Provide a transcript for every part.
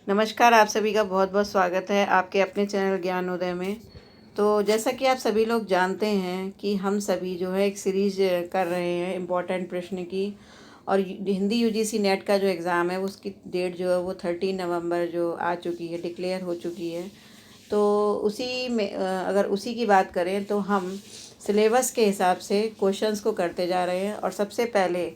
नमस्कार, आप सभी का बहुत बहुत स्वागत है आपके अपने चैनल ज्ञानोदय में। तो जैसा कि आप सभी लोग जानते हैं कि हम सभी जो है एक सीरीज़ कर रहे हैं इम्पोर्टेंट प्रश्न की। और हिंदी यूजीसी नेट का जो एग्ज़ाम है उसकी डेट जो है वो 13 नवंबर जो आ चुकी है, डिक्लेयर हो चुकी है। तो उसी में अगर उसी की बात करें तो हम सिलेबस के हिसाब से क्वेश्चंस को करते जा रहे हैं। और सबसे पहले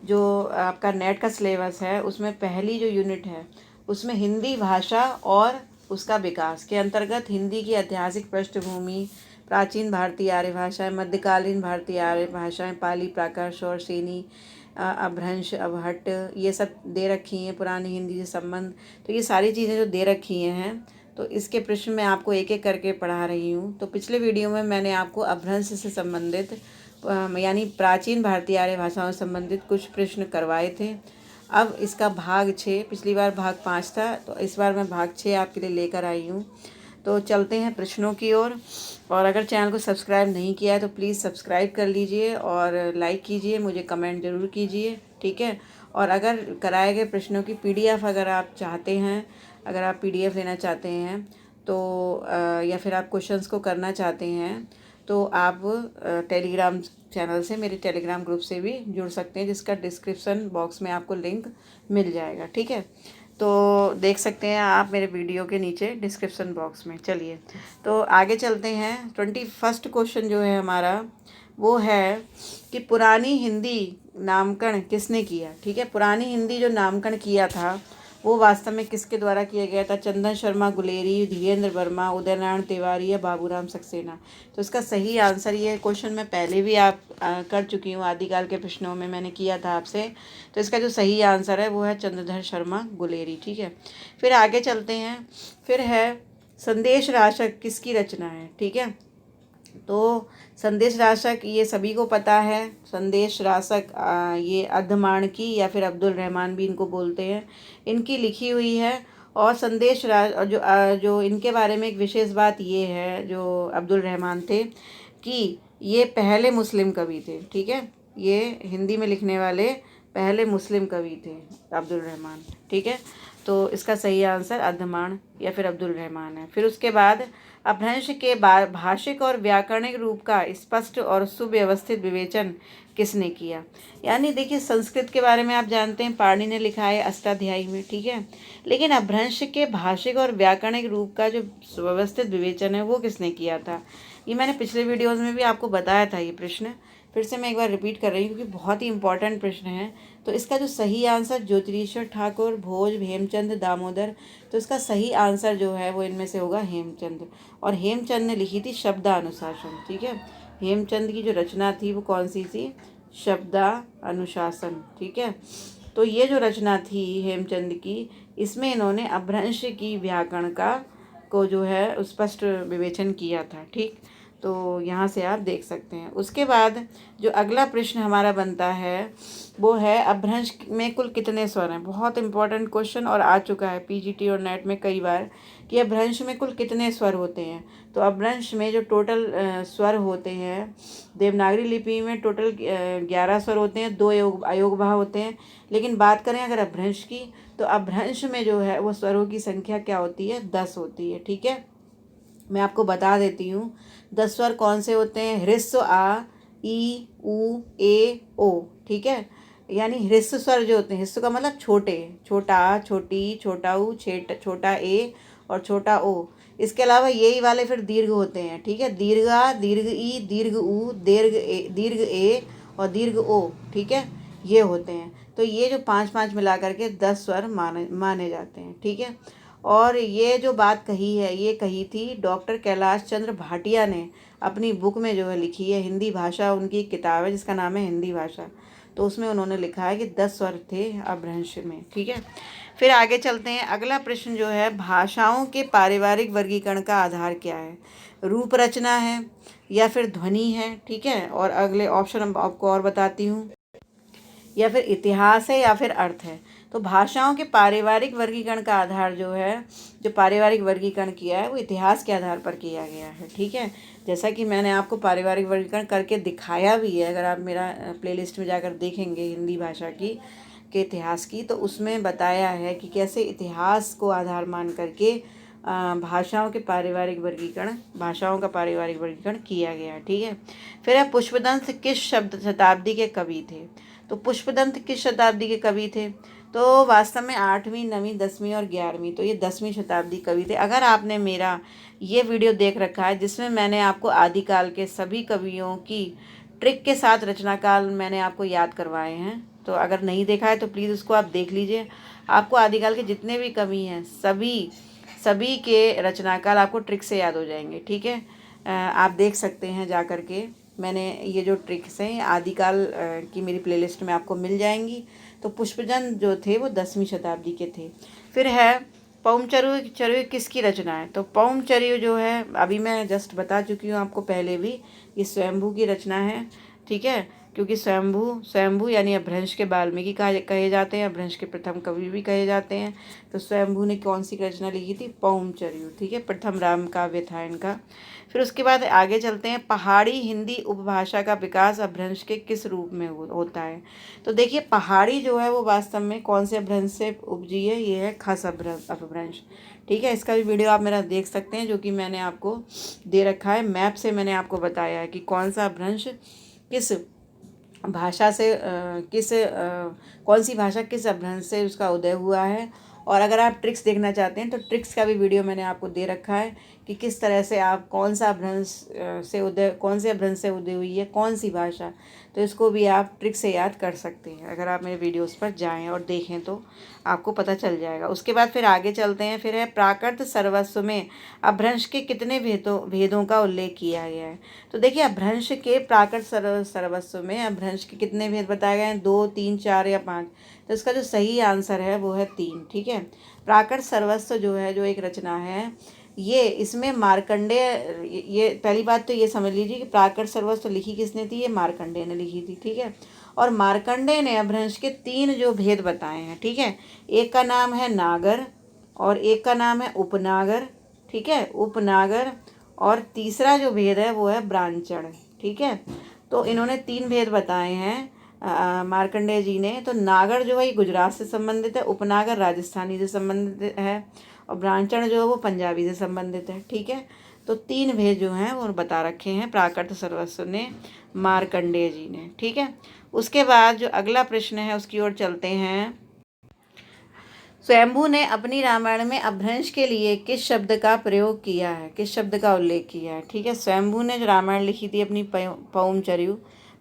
जो आपका नेट का सिलेबस है उसमें पहली जो यूनिट है उसमें हिंदी भाषा और उसका विकास के अंतर्गत हिंदी की ऐतिहासिक पृष्ठभूमि, प्राचीन भारतीय आर्य भाषाएं, मध्यकालीन भारतीय आर्य भाषाएं, पाली, प्राकृत और सेनी, अपभ्रंश, अवहट्ट, ये सब दे रखी हैं। पुरानी हिंदी से संबंध, तो ये सारी चीज़ें जो दे रखी हैं तो इसके प्रश्न मैं आपको एक एक करके पढ़ा रही हूँ। तो पिछले वीडियो में मैंने आपको अपभ्रंश से संबंधित यानी प्राचीन भारतीय आर्य भाषाओं से संबंधित कुछ प्रश्न करवाए थे। अब इसका भाग 6, पिछली बार भाग 5 था, तो इस बार मैं भाग 6 आपके लिए लेकर आई हूँ। तो चलते हैं प्रश्नों की ओर। और अगर चैनल को सब्सक्राइब नहीं किया है तो प्लीज़ सब्सक्राइब कर लीजिए और लाइक कीजिए, मुझे कमेंट ज़रूर कीजिए, ठीक है। और अगर कराए गए प्रश्नों की पीडीएफ अगर आप चाहते हैं, अगर आप पीडीएफ लेना चाहते हैं तो या फिर आप क्वेश्चंस को करना चाहते हैं तो आप टेलीग्राम चैनल से, मेरे टेलीग्राम ग्रुप से भी जुड़ सकते हैं, जिसका डिस्क्रिप्शन बॉक्स में आपको लिंक मिल जाएगा, ठीक है। तो देख सकते हैं आप मेरे वीडियो के नीचे डिस्क्रिप्शन बॉक्स में। चलिए तो आगे चलते हैं। 21 क्वेश्चन जो है हमारा वो है कि पुरानी हिंदी नामकरण किसने किया, ठीक है। पुरानी हिंदी जो नामकरण किया था वो वास्तव में किसके द्वारा किया गया था? चंदन शर्मा गुलेरी, धीरेन्द्र वर्मा, उदयनारायण तिवारी या बाबूराम सक्सेना। तो इसका सही आंसर, ये क्वेश्चन मैं पहले भी कर चुकी हूँ, आदिकाल के प्रश्नों में मैंने किया था आपसे। तो इसका जो सही आंसर है वो है चंद्रधर शर्मा गुलेरी, ठीक है। फिर आगे चलते हैं। फिर है संदेश राशक किसकी रचना है, ठीक है। तो संदेश राशक ये सभी को पता है। संदेश राशक ये अर्धमाणकी या फिर अब्दुल रहमान भी इनको बोलते हैं, इनकी लिखी हुई है। और संदेश जो इनके बारे में एक विशेष बात ये है, जो अब्दुल रहमान थे, कि ये पहले मुस्लिम कवि थे, ठीक है। ये हिंदी में लिखने वाले पहले मुस्लिम कवि थे अब्दुल रहमान, ठीक है। तो इसका सही आंसर अर्धमान या फिर अब्दुल रहमान है। फिर उसके बाद अपभ्रंश के भाषिक और व्याकरणिक रूप का स्पष्ट और सुव्यवस्थित विवेचन किसने किया? यानी देखिए, संस्कृत के बारे में आप जानते हैं, पाणिनि ने लिखा है अष्टाध्यायी में, ठीक है। लेकिन अपभ्रंश के भाषिक और व्याकरणिक रूप का जो सुव्यवस्थित विवेचन है वो किसने किया था? ये मैंने पिछले वीडियोज़ में भी आपको बताया था। ये प्रश्न फिर से मैं एक बार रिपीट कर रही हूँ क्योंकि बहुत ही इंपॉर्टेंट प्रश्न है। तो इसका जो सही आंसर ज्योतिरीश्वर ठाकुर, भोज, हेमचंद, दामोदर। तो इसका सही आंसर जो है वो इनमें से होगा हेमचंद। और हेमचंद ने लिखी थी शब्दानुशासन, ठीक है। हेमचंद की जो रचना थी वो कौन सी थी? शब्दानुशासन, ठीक है। तो ये जो रचना थी हेमचंद की, इसमें इन्होंने अपभ्रंश की व्याकरण का को जो है स्पष्ट विवेचन किया था, ठीक। तो यहाँ से आप देख सकते हैं। उसके बाद जो अगला प्रश्न हमारा बनता है वो है अपभ्रंश में कुल कितने स्वर हैं। बहुत इंपॉर्टेंट क्वेश्चन और आ चुका है पीजीटी और नेट में कई बार कि अपभ्रंश में कुल कितने स्वर होते हैं। तो अपभ्रंश में जो टोटल स्वर होते हैं, देवनागरी लिपि में टोटल 11 स्वर होते हैं, 2 अयोग भाव होते हैं। लेकिन बात करें अगर अपभ्रंश की, तो अपभ्रंश में जो है वो स्वरों की संख्या क्या होती है? 10 होती है, ठीक है। मैं आपको बता देती हूँ 10 स्वर कौन से होते हैं। ह्रस्व आ, ई, उ, ए, ओ, ठीक है। यानी ह्रस्व स्वर जो होते हैं, ह्रस्व का मतलब छोटे, छोटा आ, छोटी, छोटा ऊ, छोटा ए और छोटा ओ। इसके अलावा यही वाले फिर दीर्घ होते हैं, ठीक है। दीर्घ आ, दीर्घ ई, दीर्घ ऊ, दीर्घ ए और दीर्घ ओ, ठीक है। ये होते हैं। तो ये जो 5 मिला करके 10 स्वर माने जाते हैं, ठीक है। और ये जो बात कही है ये कही थी डॉक्टर कैलाश चंद्र भाटिया ने अपनी बुक में जो है लिखी है। हिंदी भाषा उनकी किताब है जिसका नाम है हिंदी भाषा। तो उसमें उन्होंने लिखा है कि 10 स्वर थे अपभ्रंश में, ठीक है। फिर आगे चलते हैं। अगला प्रश्न जो है, भाषाओं के पारिवारिक वर्गीकरण का आधार क्या है? रूप रचना है या फिर ध्वनि है, ठीक है। और अगले ऑप्शन आपको और बताती हूँ, या फिर इतिहास है या फिर अर्थ है। तो भाषाओं के पारिवारिक वर्गीकरण का आधार जो है, जो पारिवारिक वर्गीकरण किया है वो इतिहास के आधार पर किया गया है, ठीक है। जैसा कि मैंने आपको पारिवारिक वर्गीकरण करके दिखाया भी है, अगर आप मेरा प्लेलिस्ट में जाकर देखेंगे हिंदी भाषा की, के इतिहास की, तो उसमें बताया है कि कैसे इतिहास को आधार मान करके भाषाओं का पारिवारिक वर्गीकरण किया गया। ठीक है। फिर है पुष्पदंत किस शताब्दी के कवि थे। तो पुष्पदंत किस शताब्दी के कवि थे, तो वास्तव में 8वीं 9वीं 10वीं और 11वीं, तो ये 10वीं शताब्दी कवि थे। अगर आपने मेरा ये वीडियो देख रखा है जिसमें मैंने आपको आदिकाल के सभी कवियों की ट्रिक के साथ रचनाकाल मैंने आपको याद करवाए हैं, तो अगर नहीं देखा है तो प्लीज़ उसको आप देख लीजिए। आपको आदिकाल के जितने भी कवि हैं सभी के रचनाकाल आपको ट्रिक से याद हो जाएंगे। ठीक है। आप देख सकते हैं जा कर के, मैंने ये जो ट्रिक्स हैं आदिकाल की मेरी प्लेलिस्ट में आपको मिल जाएंगी। तो पुष्पदंत जो थे वो 10वीं शताब्दी के थे। फिर है पौमचर्य किसकी रचना है। तो पौमचर्य जो है अभी मैं जस्ट बता चुकी हूँ आपको पहले भी, ये स्वयंभू की रचना है। ठीक है। क्योंकि स्वयंभू यानी अपभ्रंश के वाल्मीकि कहे जाते हैं, अपभ्रंश के प्रथम कवि भी कहे जाते हैं। तो स्वयंभू ने कौन सी रचना लिखी थी, पौमचर्य। ठीक है। प्रथम राम काव्य था इनका। फिर उसके बाद आगे चलते हैं, पहाड़ी हिंदी उपभाषा का विकास अपभ्रंश के किस रूप में होता है। तो देखिए पहाड़ी जो है वो वास्तव में कौन से अपभ्रंश से उपजी है, ये है खस अपभ्रंश। ठीक है। इसका भी वीडियो आप मेरा देख सकते हैं जो कि मैंने आपको दे रखा है, मैप से मैंने आपको बताया है कि कौन सा अपभ्रंश किस भाषा से कौन सी भाषा किस अपभ्रंश से उसका उदय हुआ है। और अगर आप ट्रिक्स देखना चाहते हैं तो ट्रिक्स का भी वीडियो मैंने आपको दे रखा है कि किस तरह से आप कौन से अपभ्रंश से उदय हुई है कौन सी भाषा, तो इसको भी आप ट्रिक से याद कर सकते हैं। अगर आप मेरे वीडियोस पर जाएं और देखें तो आपको पता चल जाएगा। उसके बाद फिर आगे चलते हैं। फिर है प्राकृत सर्वस्व में अपभ्रंश के कितने भेदों का उल्लेख किया गया है। तो देखिए अपभ्रंश के प्राकृत सर्वस्व में अपभ्रंश के कितने भेद बताए गए हैं, 2, 3, 4 या 5। तो इसका जो सही आंसर है वो है 3। ठीक है। प्राकृत सर्वस्व जो है, जो एक रचना है, ये इसमें मार्कंडेय, ये पहली बात तो ये समझ लीजिए कि प्राकृत सर्वस्व लिखी किसने थी, ये मार्कंडेय ने लिखी थी। ठीक है। और मार्कंडेय ने अपभ्रंश के 3 जो भेद बताए हैं। ठीक है। एक का नाम है नागर और एक का नाम है उपनागर। ठीक है, उपनागर। और तीसरा जो भेद है वो है ब्रांचण। ठीक है। तो इन्होंने 3 भेद बताए हैं मार्कंडेय जी ने। तो नागर जो है ये गुजरात से संबंधित है, उपनागर राजस्थानी से संबंधित है और ब्रांचण जो है वो पंजाबी से संबंधित है। ठीक है। तो 3 भेद जो हैं वो बता रखे हैं प्राकृत सर्वस्व ने मार्कंडेय जी ने। ठीक है। उसके बाद जो अगला प्रश्न है उसकी ओर चलते हैं। स्वयंभू ने अपनी रामायण में अपभ्रंश के लिए किस शब्द का प्रयोग किया है, किस शब्द का उल्लेख किया है। ठीक है। स्वयंभू ने जो रामायण लिखी थी अपनी पौमचर्यु,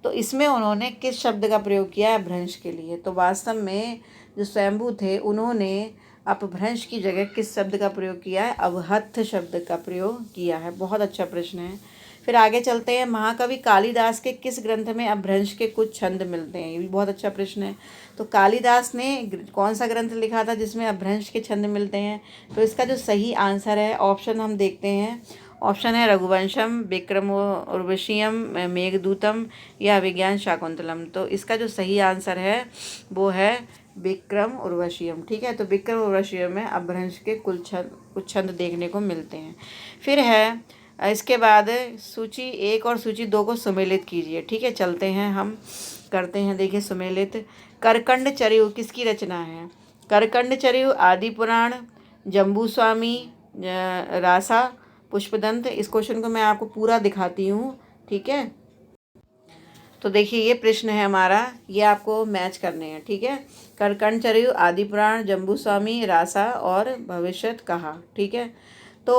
तो इसमें उन्होंने किस शब्द का प्रयोग किया है अपभ्रंश के लिए। तो वास्तव में जो स्वयंभू थे उन्होंने अपभ्रंश की जगह किस शब्द का प्रयोग किया है, अवहत्थ शब्द का प्रयोग किया है। बहुत अच्छा प्रश्न है। फिर आगे चलते हैं, महाकवि कालिदास के किस ग्रंथ में अपभ्रंश के कुछ छंद मिलते हैं। ये भी बहुत अच्छा प्रश्न है। तो कालिदास ने कौन सा ग्रंथ लिखा था जिसमें अपभ्रंश के छंद मिलते हैं। तो इसका जो सही आंसर है, ऑप्शन हम देखते हैं। ऑप्शन है रघुवंशम, विक्रम उर्वशीयम, मेघदूतम या अभिज्ञान शाकुंतलम। तो इसका जो सही आंसर है वो है विक्रम उर्वशीयम। ठीक है। तो विक्रम उर्वशीयम में अपभ्रंश के कुछ छंद देखने को मिलते हैं। फिर है इसके बाद सूची 1 और सूची 2 को सुमेलित कीजिए। ठीक है। चलते हैं, हम करते हैं। देखिए सुमेलित, करकंड चर्यु किसकी रचना है। करकंड चर्यु आदि पुराण, जम्बूस्वामी, रासा, पुष्पदंत। इस क्वेश्चन को मैं आपको पूरा दिखाती हूँ। ठीक है। तो देखिए ये प्रश्न है हमारा, ये आपको मैच करने हैं। ठीक है। करकंड चर्यु, आदि पुराण, जम्बूस्वामी, रासा और भविष्यत कहा। ठीक है। तो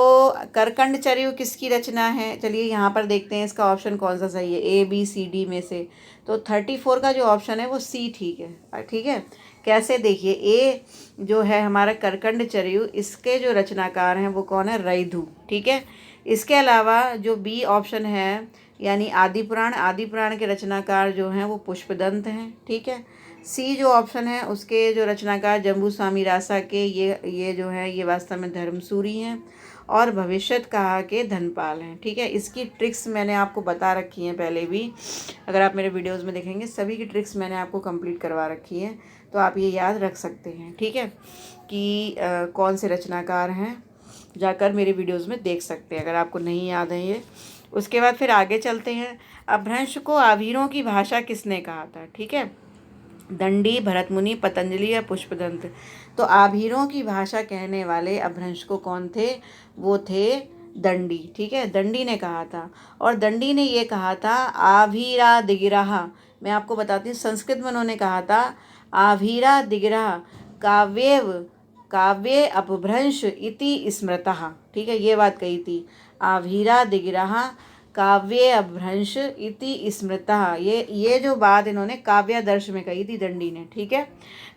करकंड चर्यु किसकी रचना है, चलिए यहाँ पर देखते हैं इसका ऑप्शन कौन सा सही है, ABCD में से। तो 34 का जो ऑप्शन है वो C ठीक है। ठीक है। कैसे, देखिए A जो है हमारा करकंड चर्यु, इसके जो रचनाकार हैं वो कौन है, रैधु। ठीक है। इसके अलावा जो B ऑप्शन है यानी आदि पुराण के रचनाकार जो हैं वो पुष्पदंत हैं। ठीक है। C जो ऑप्शन है उसके जो रचनाकार जम्बूस्वामी रासा के, ये जो है ये वास्तव में धर्मसूरी हैं और भविष्यत कहा के धनपाल हैं। ठीक है। इसकी ट्रिक्स मैंने आपको बता रखी हैं पहले भी, अगर आप मेरे वीडियोस में देखेंगे सभी की ट्रिक्स मैंने आपको कंप्लीट करवा रखी है, तो आप ये याद रख सकते हैं। ठीक है, कि कौन से रचनाकार हैं, जाकर मेरे वीडियोस में देख सकते हैं अगर आपको नहीं याद है ये। उसके बाद फिर आगे चलते हैं, अपभ्रंश को आभीरों की भाषा किसने कहा था। ठीक है। दंडी, भरतमुनि, पतंजलि या पुष्पदंत। तो आभीरों की भाषा कहने वाले अपभ्रंश को कौन थे? वो थे दंडी। ठीक है, दंडी ने कहा था। और दंडी ने ये कहा था आभीरा दिगिरह। मैं आपको बताती हूँ, संस्कृत में उन्होंने कहा था आभीरा दिगिरह काव्येव काव्ये अपभ्रंश इति स्मृतः। ठीक है, ये बात कही थी, आभीरा दिगिरह काव्ये अपभ्रंश इति स्मृतः। ये जो बात इन्होंने काव्यादर्श में कही थी दंडी ने। ठीक है,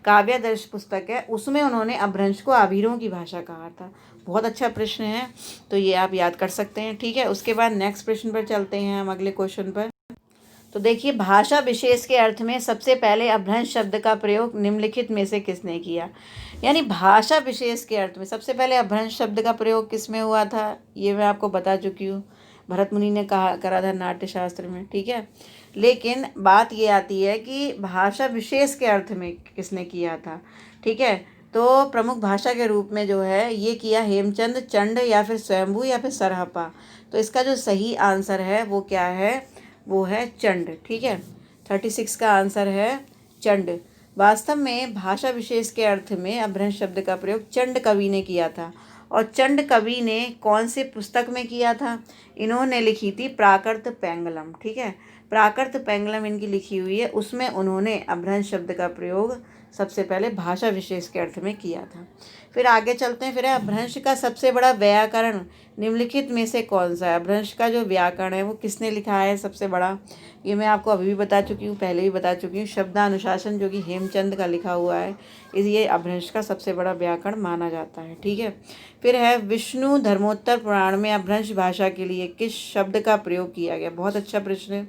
काव्यादर्श पुस्तक है, उसमें उन्होंने अपभ्रंश को आभीरों की भाषा कहा था। बहुत अच्छा प्रश्न है, तो ये आप याद कर सकते हैं। ठीक है, उसके बाद नेक्स्ट प्रश्न पर चलते हैं हम, अगले क्वेश्चन पर। तो देखिए, भाषा विशेष के अर्थ में सबसे पहले अपभ्रंश शब्द का प्रयोग निम्नलिखित में से किसने किया? यानी भाषा विशेष के अर्थ में सबसे पहले अपभ्रंश शब्द का प्रयोग किस में हुआ था, ये मैं आपको बता चुकी हूँ। भरत मुनि ने करा था नाट्यशास्त्र में। ठीक है, लेकिन बात ये आती है कि भाषा विशेष के अर्थ में किसने किया था। ठीक है, तो प्रमुख भाषा के रूप में जो है ये किया हेमचंद, चंड या फिर स्वयंभू या फिर सरहपा। तो इसका जो सही आंसर है वो क्या है? वो है चंड। ठीक है, 36 का आंसर है चंड। वास्तव में भाषा विशेष के अर्थ में अपभ्रंश शब्द का प्रयोग चंड कवि ने किया था। और चंड कवि ने कौन से पुस्तक में किया था? इन्होंने लिखी थी प्राकृत पैंगलम। ठीक है, प्राकृत पैंगलम इनकी लिखी हुई है, उसमें उन्होंने अपभ्रंश शब्द का प्रयोग सबसे पहले भाषा विशेष के अर्थ में किया था। फिर आगे चलते हैं। फिर है अपभ्रंश का सबसे बड़ा व्याकरण निम्नलिखित में से कौन सा है? अपभ्रंश का जो व्याकरण है वो किसने लिखा है सबसे बड़ा? ये मैं आपको अभी भी बता चुकी हूँ, पहले भी बता चुकी हूँ। शब्दानुशासन जो कि हेमचंद का लिखा हुआ है, इसलिए अपभ्रंश का सबसे बड़ा व्याकरण माना जाता है। ठीक है, फिर है विष्णु धर्मोत्तर पुराण में अपभ्रंश भाषा के लिए किस शब्द का प्रयोग किया गया? बहुत अच्छा प्रश्न है।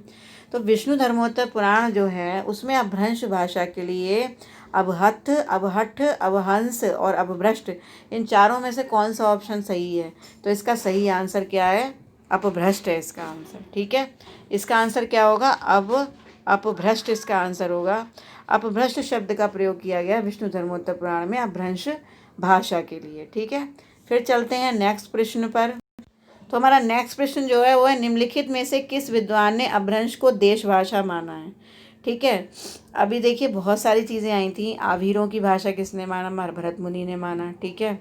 तो विष्णु धर्मोत्तर पुराण जो है उसमें अपभ्रंश भाषा के लिए अबहठ, अबहठ, अबहंस और अपभ्रष्ट, इन चारों में से कौन सा ऑप्शन सही है? तो इसका सही आंसर क्या है? अपभ्रष्ट है इसका आंसर। ठीक है, इसका आंसर क्या होगा? अपभ्रष्ट इसका आंसर होगा। अपभ्रष्ट शब्द का प्रयोग किया गया विष्णु धर्मोत्तर पुराण में अपभ्रंश भाषा के लिए। ठीक है, फिर चलते हैं नेक्स्ट प्रश्न पर। तो हमारा नेक्स्ट प्रश्न जो है वो है निम्नलिखित में से किस विद्वान ने अपभ्रंश को देश भाषा माना है? ठीक है, अभी देखिए बहुत सारी चीज़ें आई थी। आभीरों की भाषा किसने माना? भरत मुनि ने माना। ठीक है,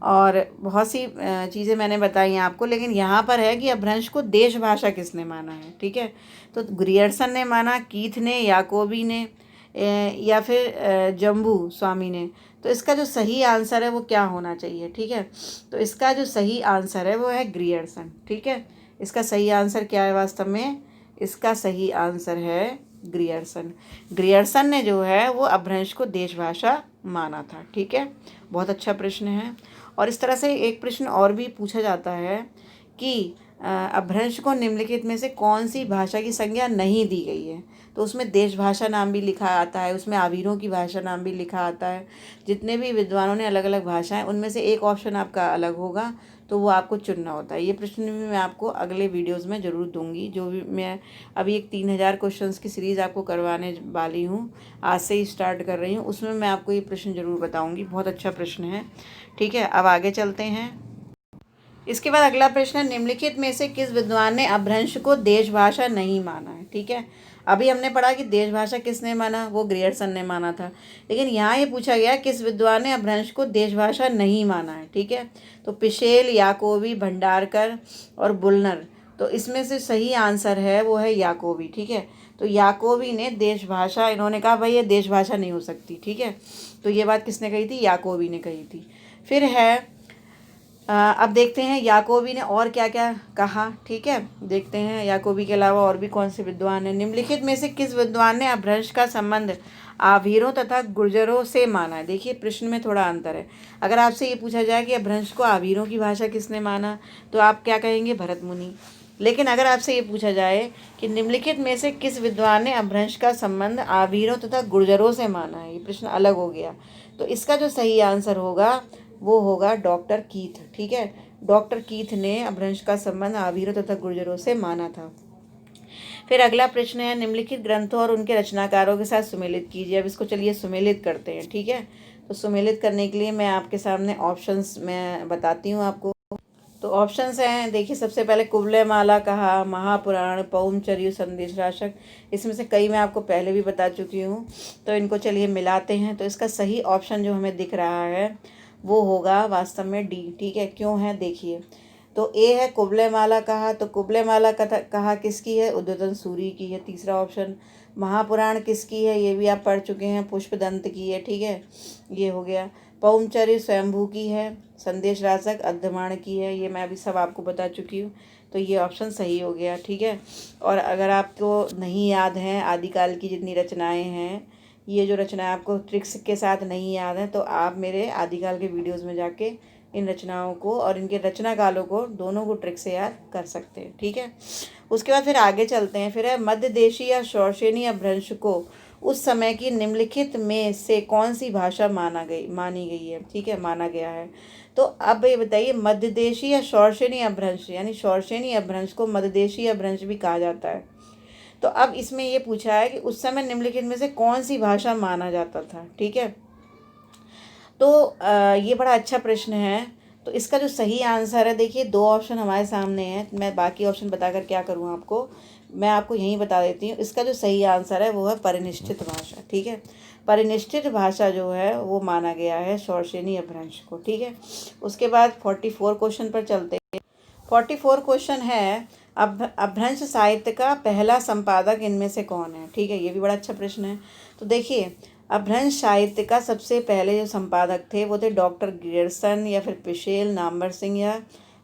और बहुत सी चीज़ें मैंने बताई हैं आपको, लेकिन यहाँ पर है कि अपभ्रंश को देश भाषा किसने माना है। ठीक है, तो ग्रियर्सन ने माना, कीथ ने, याकोबी ने, या फिर जम्बू स्वामी ने। तो इसका जो सही आंसर है वो क्या होना चाहिए? ठीक है, तो इसका जो सही आंसर है वो है ग्रियर्सन। ठीक है, इसका सही आंसर क्या है वास्तव में? इसका सही आंसर है ग्रियर्सन। ग्रियर्सन ने जो है वो अपभ्रंश को देश भाषा माना था। ठीक है, बहुत अच्छा प्रश्न है। और इस तरह से एक प्रश्न और भी पूछा जाता है कि अपभ्रंश को निम्नलिखित में से कौन सी भाषा की संज्ञा नहीं दी गई है? तो उसमें देश भाषा नाम भी लिखा आता है, उसमें आभीरों की भाषा नाम भी लिखा आता है। जितने भी विद्वानों ने अलग अलग भाषाएं, उनमें से एक ऑप्शन आपका अलग होगा, तो वो आपको चुनना होता है। ये प्रश्न भी मैं आपको अगले वीडियोज़ में ज़रूर दूंगी। जो भी मैं अभी एक 3000 क्वेश्चंस की सीरीज़ आपको करवाने वाली हूँ, आज से ही स्टार्ट कर रही हूँ, उसमें मैं आपको ये प्रश्न ज़रूर बताऊँगी। बहुत अच्छा प्रश्न है। ठीक है, अब आगे चलते हैं। इसके बाद अगला प्रश्न है निम्नलिखित में से किस विद्वान ने अपभ्रंश को देश भाषा नहीं माना है? ठीक है, अभी हमने पढ़ा कि देश भाषा किसने माना? वो ग्रियर्सन ने माना था। लेकिन यहाँ ये पूछा गया किस विद्वान ने अपभ्रंश को देश भाषा नहीं माना है। ठीक है, तो पिशेल, याकोबी, भंडारकर और बुलनर। तो इसमें से सही आंसर है वो है याकोबी। ठीक है, तो याकोबी ने देश भाषा, इन्होंने कहा भाई ये देश भाषा नहीं हो सकती। ठीक है, तो ये बात किसने कही थी? याकोबी ने कही थी। फिर है अब देखते हैं याकोबी ने और क्या क्या कहा। ठीक है, देखते हैं याकोबी के अलावा और भी कौन से विद्वान हैं। निम्नलिखित में से किस विद्वान ने अपभ्रंश का संबंध आभीरों तथा गुर्जरों से माना है? देखिए प्रश्न में थोड़ा अंतर है। अगर आपसे ये पूछा जाए कि अपभ्रंश को आभीरों की भाषा किसने माना, तो आप क्या कहेंगे? भरत मुनि। लेकिन अगर आपसे ये पूछा जाए कि निम्नलिखित में से किस विद्वान ने अपभ्रंश का संबंध आभीरों तथा गुर्जरों से माना है, ये प्रश्न अलग हो गया। तो इसका जो सही आंसर होगा वो होगा डॉक्टर कीथ। ठीक है, डॉक्टर कीथ ने अपभ्रंश का संबंध आभीरों तथा गुर्जरों से माना था। फिर अगला प्रश्न है निम्नलिखित ग्रंथों और उनके रचनाकारों के साथ सुमेलित कीजिए। अब इसको चलिए सुमेलित करते हैं। ठीक है, तो सुमेलित करने के लिए मैं आपके सामने ऑप्शंस मैं बताती हूँ आपको। तो ऑप्शंस हैं, देखिए सबसे पहले कुवलयमाला कहा, महापुराण, पौमचर्यु, संदेश राशक। इसमें से कई मैं आपको पहले भी बता चुकी हूँ, तो इनको चलिए मिलाते हैं। तो इसका सही ऑप्शन जो हमें दिख रहा है वो होगा वास्तव में डी। ठीक है, क्यों है देखिए। तो ए है कुवलयमाला कहा, तो कुवलयमाला कहा किसकी है, उद्योतन सूरी की है, तीसरा ऑप्शन। महापुराण किसकी है, ये भी आप पढ़ चुके हैं, पुष्पदंत की है। ठीक है, ये हो गया। पौमचर्य स्वयंभू की है, संदेश राशक अर्धमाण की है, ये मैं अभी सब आपको बता चुकी हूँ। तो ये ऑप्शन सही हो गया। ठीक है, और अगर आपको नहीं याद है आदिकाल की जितनी रचनाएं हैं, ये जो रचनाएं आपको ट्रिक्स के साथ नहीं याद है, तो आप मेरे आदिकाल के वीडियोज़ में जाके इन रचनाओं को और इनके रचना कालों को दोनों को ट्रिक से याद कर सकते हैं। ठीक है, उसके बाद फिर आगे चलते हैं। फिर है मध्य देशी या शौर्षेनी अपभ्रंश को उस समय की निम्नलिखित में से कौन सी भाषा मानी गई है। ठीक है, माना गया है। तो अब ये बताइए, मध्य देशी या शौर्षेनी अपभ्रंश, यानी शौर्षेनी अपभ्रंश को मध्य देशी अपभ्रंश भी कहा जाता है। तो अब इसमें ये पूछा है कि उस समय निम्नलिखित में से कौन सी भाषा माना जाता था। ठीक है, तो ये बड़ा अच्छा प्रश्न है। तो इसका जो सही आंसर है, देखिए दो ऑप्शन हमारे सामने हैं, मैं बाकी ऑप्शन बताकर क्या करूँ आपको, मैं आपको यहीं बता देती हूँ। इसका जो सही आंसर है वो है परिनिष्ठित भाषा। ठीक है, परिनिष्ठित भाषा जो है वो माना गया है शौर्षेनी अपभ्रंश को। ठीक है, उसके बाद 44 क्वेश्चन पर चलते हैं। 44 क्वेश्चन है, अपभ्रंश साहित्य का पहला संपादक इनमें से कौन है। ठीक है, ये भी बड़ा अच्छा प्रश्न है। तो देखिए, अपभ्रंश साहित्य का सबसे पहले जो संपादक थे वो थे डॉक्टर ग्रियर्सन या फिर पिशेल, नामवर सिंह या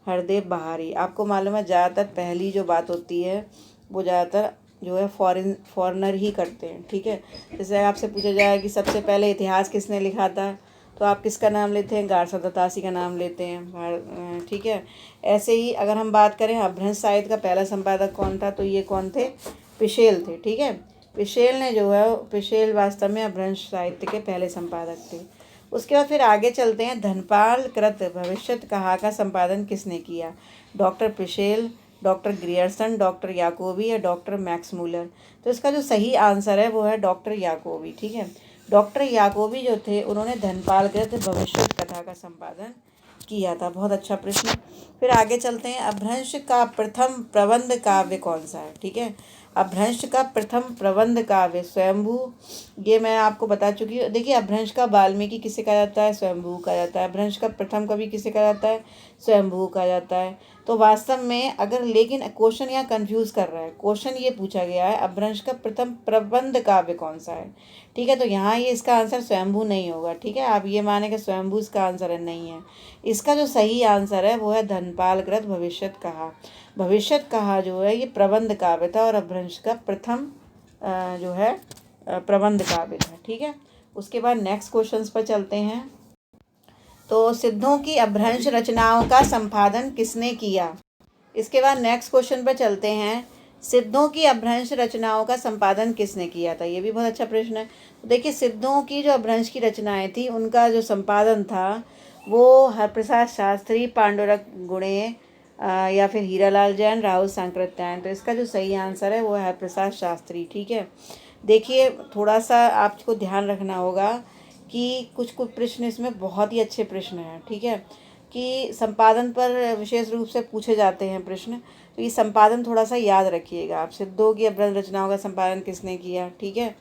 हरदेव बहारी। आपको मालूम है ज़्यादातर पहली जो बात होती है वो ज़्यादातर जो है फॉरेनर ही करते हैं। ठीक है, जैसे आपसे पूछा जाए कि सबसे पहले इतिहास किसने लिखा था, तो आप किसका नाम लेते हैं, गारसा दत्तासी का नाम लेते हैं। ठीक है, ऐसे ही अगर हम बात करें अपभ्रंश साहित्य का पहला संपादक कौन था, तो ये कौन थे, पिशेल थे। ठीक है, पिशेल ने जो है, पिशेल वास्तव में अपभ्रंश साहित्य के पहले संपादक थे। उसके बाद फिर आगे चलते हैं। धनपाल कृत भविष्यत कहा का संपादन किसने किया, डॉक्टर पिशेल, डॉक्टर ग्रियर्सन, डॉक्टर याकोबी या डॉक्टर मैक्समूलर। तो इसका जो सही आंसर है वो है डॉक्टर याकोबी। ठीक है, डॉक्टर याकोबी जो थे उन्होंने धनपाल कृत भविष्यत कथा का संपादन किया था। बहुत अच्छा प्रश्न। फिर आगे चलते हैं। अपभ्रंश का प्रथम प्रबंध काव्य कौन सा है। ठीक है, अपभ्रंश का प्रथम प्रबंध काव्य स्वयंभू, ये मैं आपको बता चुकी हूँ। देखिए, अपभ्रंश का वाल्मीकि किसे कहा जाता है, स्वयंभू कहा जाता है। अपभ्रंश का प्रथम कवि किसे कहा जाता है, स्वयंभू कहा जाता है। तो वास्तव में अगर, लेकिन क्वेश्चन यहाँ कंफ्यूज कर रहा है। क्वेश्चन ये पूछा गया है अपभ्रंश का प्रथम प्रबंध काव्य कौन सा है। ठीक है, तो यहाँ ये इसका आंसर स्वयंभू नहीं होगा। ठीक है, आप ये माने कि स्वयंभू इसका आंसर है, नहीं है। इसका जो सही आंसर है वो है धनपाल कृत भविष्यत कहा। भविष्यत कहा जो है ये प्रबंध काव्य था और अपभ्रंश का प्रथम जो है प्रबंध काव्य था। ठीक है, उसके बाद नेक्स्ट क्वेश्चंस पर चलते हैं। तो सिद्धों की अपभ्रंश रचनाओं का संपादन किसने किया। इसके बाद नेक्स्ट क्वेश्चन पर चलते हैं। सिद्धों की अपभ्रंश रचनाओं का संपादन किसने किया था, ये भी बहुत अच्छा प्रश्न है। तो देखिए, सिद्धों की जो अपभ्रंश की रचनाएं थी उनका जो संपादन था वो हरप्रसाद शास्त्री, पांडुरंग गुणे या फिर हीरालाल जैन, राहुल सांकृत्यायन। तो इसका जो सही आंसर है वो है हरप्रसाद शास्त्री। ठीक है, देखिए थोड़ा सा आपको ध्यान रखना होगा कि कुछ कुछ प्रश्न इसमें बहुत ही अच्छे प्रश्न हैं। ठीक है, कि संपादन पर विशेष रूप से पूछे जाते हैं प्रश्न, तो ये संपादन थोड़ा सा याद रखिएगा आप। सिद्धों की अपभ्रंश रचनाओं का संपादन किसने किया। ठीक है,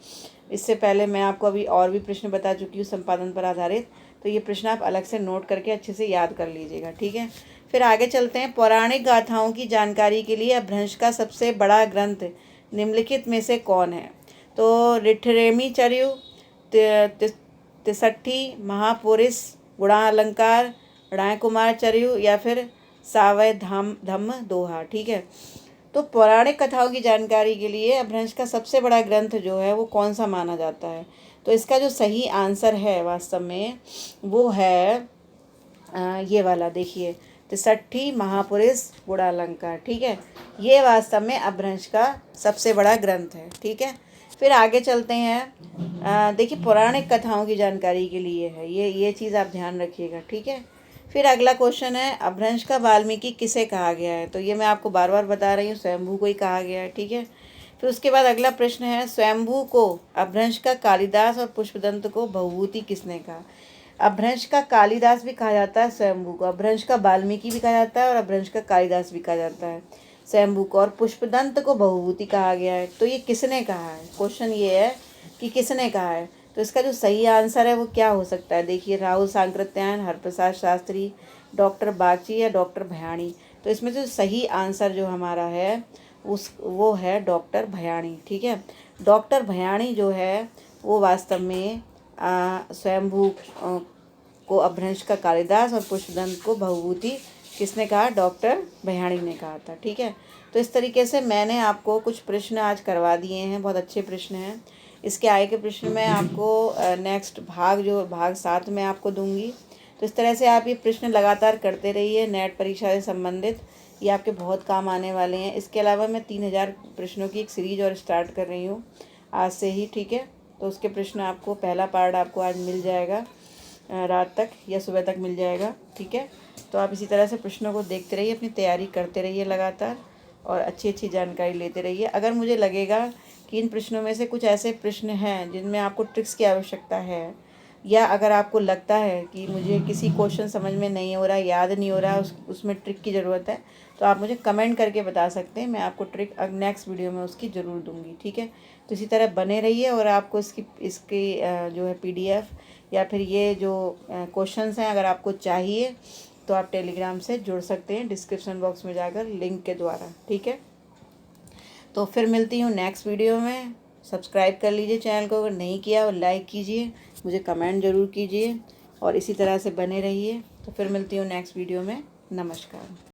इससे पहले मैं आपको अभी और भी प्रश्न बता चुकी हूँ संपादन पर आधारित, तो ये प्रश्न आप अलग से नोट करके अच्छे से याद कर लीजिएगा। ठीक है, फिर आगे चलते हैं। पौराणिक गाथाओं की जानकारी के लिए अपभ्रंश का सबसे बड़ा ग्रंथ निम्नलिखित में से कौन है। तो ऋठिरेमीचर्यु, तिसठी, महापुरुष, गुणालंकार, रायकुमारचर्यु या फिर सावय धम्म दोहा। ठीक है, तो पौराणिक कथाओं की जानकारी के लिए अपभ्रंश का सबसे बड़ा ग्रंथ जो है वो कौन सा माना जाता है। तो इसका जो सही आंसर है वास्तव में वो है ये वाला, देखिए, तिसठी, महापुरुष, गुणालंकार। ठीक है, ये वास्तव में अपभ्रंश का सबसे बड़ा ग्रंथ है। ठीक है, फिर आगे चलते हैं। देखिए, पौराणिक कथाओं की जानकारी के लिए है ये चीज़ आप ध्यान रखिएगा। ठीक है, फिर अगला क्वेश्चन है, अपभ्रंश का वाल्मीकि किसे कहा गया है। तो ये मैं आपको बार बार बता रही हूँ, स्वयंभू को ही कहा गया है। ठीक है, फिर उसके बाद अगला प्रश्न है, स्वयंभू को अपभ्रंश का कालिदास और पुष्पदंत को बहुभूति किसने कहा। अपभ्रंश का कालिदास भी कहा जाता है स्वयंभू को, अपभ्रंश का वाल्मीकि भी कहा जाता है और अपभ्रंश का कालिदास भी कहा जाता है स्वयंभू को, और पुष्पदंत को भवभूति कहा गया है। तो ये किसने कहा है, क्वेश्चन ये है कि किसने कहा है। तो इसका जो सही आंसर है वो क्या हो सकता है, देखिए राहुल सांकृत्यायन, हरप्रसाद शास्त्री, डॉक्टर बागची या डॉक्टर भयाणी। तो इसमें जो सही आंसर जो हमारा है वो है डॉक्टर भयाणी। ठीक है, डॉक्टर भयाणी जो है वो वास्तव में स्वयंभू को अपभ्रंश का कालिदास और पुष्पदंत को भवभूति किसने कहा, डॉक्टर भयाणी ने कहा था। ठीक है, तो इस तरीके से मैंने आपको कुछ प्रश्न आज करवा दिए हैं, बहुत अच्छे प्रश्न हैं। इसके आगे के प्रश्न मैं आपको नेक्स्ट भाग जो भाग 7 में आपको दूंगी। तो इस तरह से आप ये प्रश्न लगातार करते रहिए, नेट परीक्षा से संबंधित ये आपके बहुत काम आने वाले हैं। इसके अलावा मैं 3000 प्रश्नों की एक सीरीज और स्टार्ट कर रही हूँ आज से ही। ठीक है, तो उसके प्रश्न आपको पहला पार्ट आपको आज मिल जाएगा, रात तक या सुबह तक मिल जाएगा। ठीक है, तो आप इसी तरह से प्रश्नों को देखते रहिए, अपनी तैयारी करते रहिए लगातार और अच्छी अच्छी जानकारी लेते रहिए। अगर मुझे लगेगा कि इन प्रश्नों में से कुछ ऐसे प्रश्न हैं जिनमें आपको ट्रिक्स की आवश्यकता है, या अगर आपको लगता है कि मुझे किसी क्वेश्चन समझ में नहीं हो रहा, याद नहीं हो रहा, उसमें ट्रिक की ज़रूरत है, तो आप मुझे कमेंट करके बता सकते हैं। मैं आपको ट्रिक नेक्स्ट वीडियो में उसकी ज़रूर दूंगी। ठीक है, तो इसी तरह बने रहिए और आपको इसकी जो है PDF या फिर ये जो क्वेश्चंस हैं अगर आपको चाहिए तो आप टेलीग्राम से जुड़ सकते हैं, डिस्क्रिप्शन बॉक्स में जाकर लिंक के द्वारा। ठीक है, तो फिर मिलती हूँ नेक्स्ट वीडियो में। सब्सक्राइब कर लीजिए चैनल को अगर नहीं किया, और लाइक कीजिए, मुझे कमेंट ज़रूर कीजिए और इसी तरह से बने रहिए। तो फिर मिलती हूँ नेक्स्ट वीडियो में। नमस्कार।